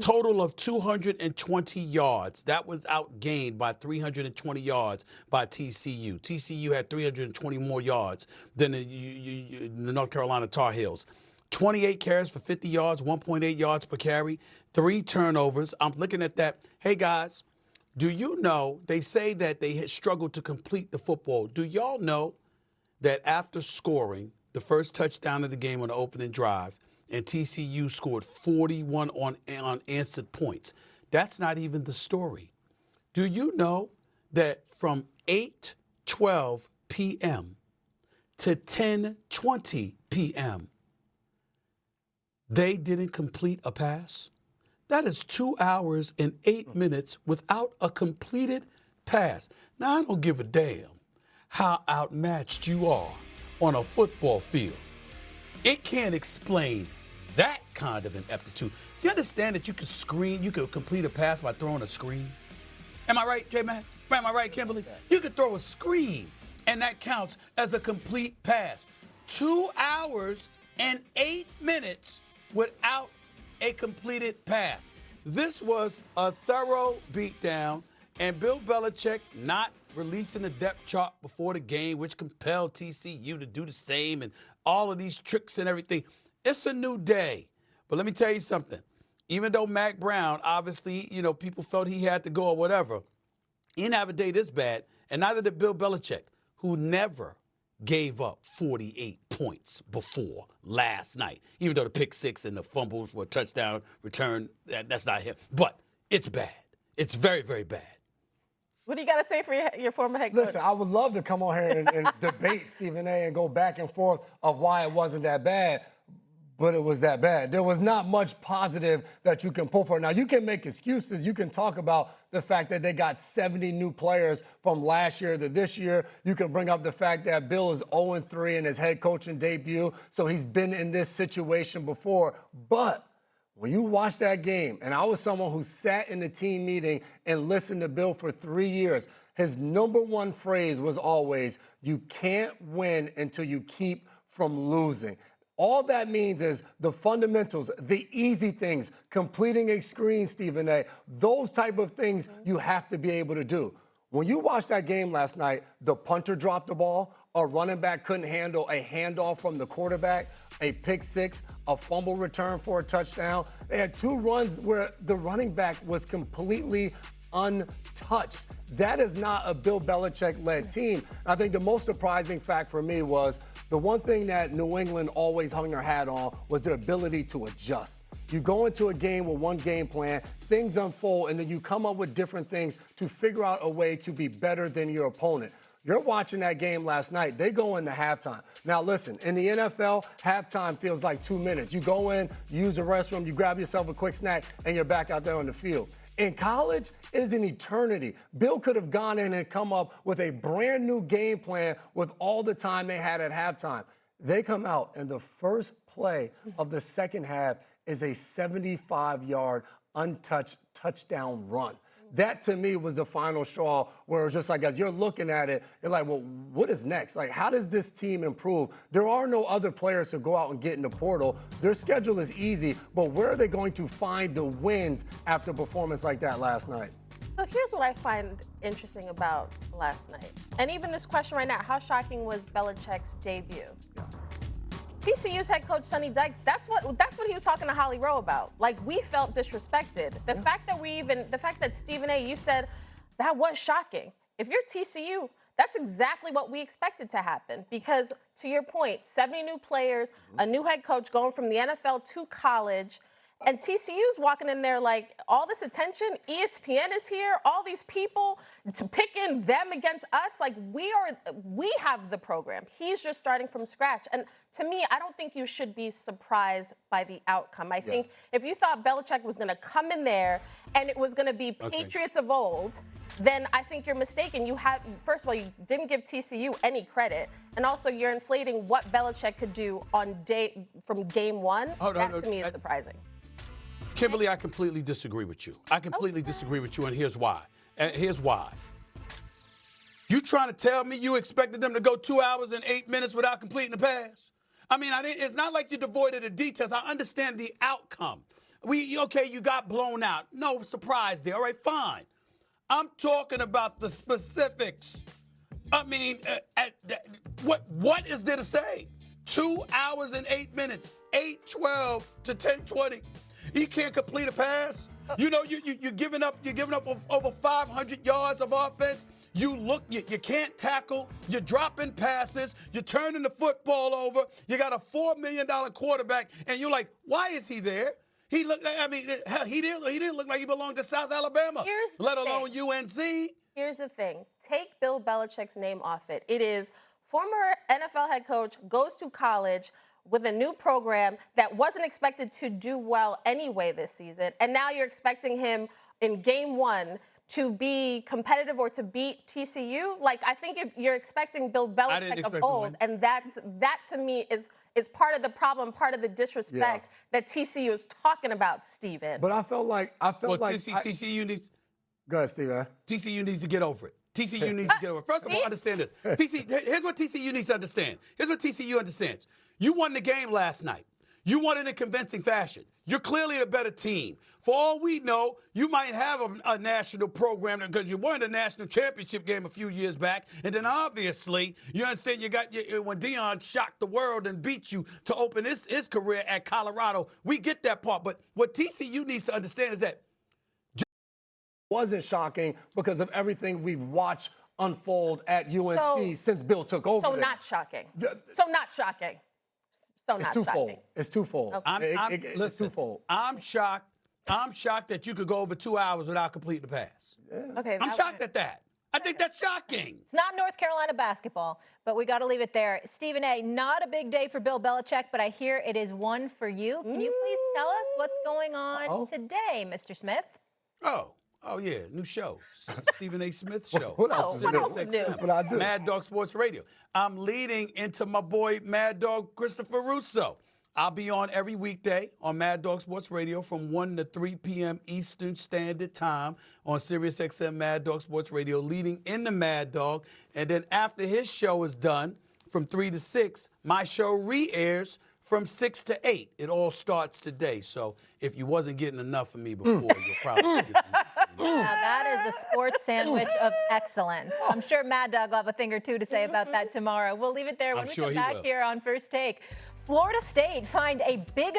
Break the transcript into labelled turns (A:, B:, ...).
A: Total of 220 yards. That was outgained by 320 yards by TCU. TCU had 320 more yards than the North Carolina Tar Heels. 28 carries for 50 yards, 1.8 yards per carry, 3 turnovers. I'm looking at that. Hey, guys, do you know they say that they had struggled to complete the football? Do y'all know that after scoring the first touchdown of the game on the opening drive, and TCU scored 41 unanswered points? That's not even the story. Do you know that from 8:12 p.m. to 10:20 p.m., they didn't complete a pass? That is 2 hours and 8 minutes without a completed pass. Now, I don't give a damn how outmatched you are on a football field. It can't explain that kind of ineptitude. You understand that you could complete a pass by throwing a screen? Am I right, J-Man? Am I right, Kimberly? You could throw a screen, and that counts as a complete pass. 2 hours and 8 minutes without a completed pass. This was a thorough beatdown, and Bill Belichick not releasing the depth chart before the game, which compelled TCU to do the same, and all of these tricks and everything. It's a new day. But let me tell you something. Even though Mac Brown, obviously, people felt he had to go or whatever, he didn't have a day this bad, and neither did Bill Belichick, who never gave up 48 points before last night. Even though the pick six and the fumble for a touchdown return, that's not him. But it's bad. It's very, very bad.
B: What do you got to say for your former head coach?
C: Listen, I would love to come on here and debate Stephen A. and go back and forth of why it wasn't that bad, but it was that bad. There was not much positive that you can pull for. Now, you can make excuses. You can talk about the fact that they got 70 new players from last year to this year. You can bring up the fact that Bill is 0-3 in his head coaching debut, so he's been in this situation before. But when you watch that game, and I was someone who sat in the team meeting and listened to Bill for 3 years, his number one phrase was always, you can't win until you keep from losing. All that means is the fundamentals, the easy things, completing a screen, Stephen A., those type of things you have to be able to do. When you watched that game last night, the punter dropped the ball, a running back couldn't handle a handoff from the quarterback, a pick six, a fumble return for a touchdown. They had 2 runs where the running back was completely untouched. That is not a Bill Belichick-led team. I think the most surprising fact for me was the one thing that New England always hung their hat on was their ability to adjust. You go into a game with one game plan, things unfold, and then you come up with different things to figure out a way to be better than your opponent. You're watching that game last night. They go into halftime. Now, listen, in the NFL, halftime feels like 2 minutes. You go in, you use the restroom, you grab yourself a quick snack, and you're back out there on the field. In college, it is an eternity. Bill could have gone in and come up with a brand new game plan with all the time they had at halftime. They come out, and the first play of the second half is a 75-yard untouched touchdown run. That, to me, was the final straw where it was just like, as you're looking at it, you're like, well, what is next? Like, how does this team improve? There are no other players to go out and get in the portal. Their schedule is easy, but where are they going to find the wins after a performance like that last night?
B: So here's what I find interesting about last night. And even this question right now, how shocking was Belichick's debut? Yeah. TCU's head coach, Sonny Dykes, that's what he was talking to Holly Rowe about. Like, we felt disrespected. The fact that Stephen A., you said that was shocking. If you're TCU, that's exactly what we expected to happen. Because, to your point, 70 new players, a new head coach going from the NFL to college, and TCU's walking in there like, all this attention, ESPN is here, all these people to picking them against us. Like, we have the program. He's just starting from scratch. And to me, I don't think you should be surprised by the outcome. I think if you thought Belichick was going to come in there and it was going to be Patriots of old, then I think you're mistaken. First of all, you didn't give TCU any credit. And also, you're inflating what Belichick could do from game one. That to me is surprising.
A: Kimberly, I completely disagree with you. Disagree with you, and here's why. You trying to tell me you expected them to go 2 hours and 8 minutes without completing the pass? I mean, it's not like you're devoid of the details. I understand the outcome. Okay, you got blown out. No surprise there. All right, fine. I'm talking about the specifics. I mean, what is there to say? 2 hours and 8 minutes, 8:12 to 10:20. He can't complete a pass. You know, you're giving up over 500 yards of offense. You can't tackle. You're dropping passes. You're turning the football over. You got a $4 million quarterback, and you're like, why is he there? He looked. I mean, hell, he didn't look like he belonged to South Alabama, let alone UNC.
B: Here's the thing. Take Bill Belichick's name off it. It is former NFL head coach, goes to college with a new program that wasn't expected to do well anyway this season, and now you're expecting him in game one to be competitive or to beat TCU. Like, I think if you're expecting Bill Belichick of old, and that to me is part of the problem, part of the disrespect that TCU is talking about, Steven.
C: But I felt like
A: TCU needs.
C: Go ahead, Steven.
A: TCU needs to get over it. TCU needs to get over it. First of all, understand this. Here's what TCU needs to understand. Here's what TCU understands. You won the game last night. You won it in convincing fashion. You're clearly the better team. For all we know, you might have a national program because you won the national championship game a few years back. And then obviously, you understand when Deion shocked the world and beat you to open his career at Colorado. We get that part. But what TCU needs to understand is that
C: wasn't shocking because of everything we've watched unfold at UNC since Bill took over.
B: So not shocking. So not shocking. So not shocking.
C: It's twofold.
B: Okay.
C: It's twofold.
A: I'm shocked. I'm shocked that you could go over 2 hours without completing the pass.
C: Yeah.
B: Okay.
A: I'm shocked at that. I think that's shocking.
D: It's not North Carolina basketball, but we got to leave it there. Stephen A., not a big day for Bill Belichick, but I hear it is one for you. Can you please tell us what's going on today, Mr. Smith?
A: Oh yeah, new show, Stephen A. Smith show.
C: What else?
A: That's
C: what I do.
A: Mad Dog Sports Radio. I'm leading into my boy Mad Dog Christopher Russo. I'll be on every weekday on Mad Dog Sports Radio from 1 to 3 p.m. Eastern Standard Time on SiriusXM Mad Dog Sports Radio, leading into Mad Dog. And then after his show is done, from 3 to 6, my show re-airs from 6 to 8. It all starts today. So if you wasn't getting enough of me before, you'll probably get enough.
D: Now that is a sports sandwich of excellence. I'm sure Mad Dog will have a thing or two to say about that tomorrow. We'll leave it there when we come back here on First Take. Florida State fined a big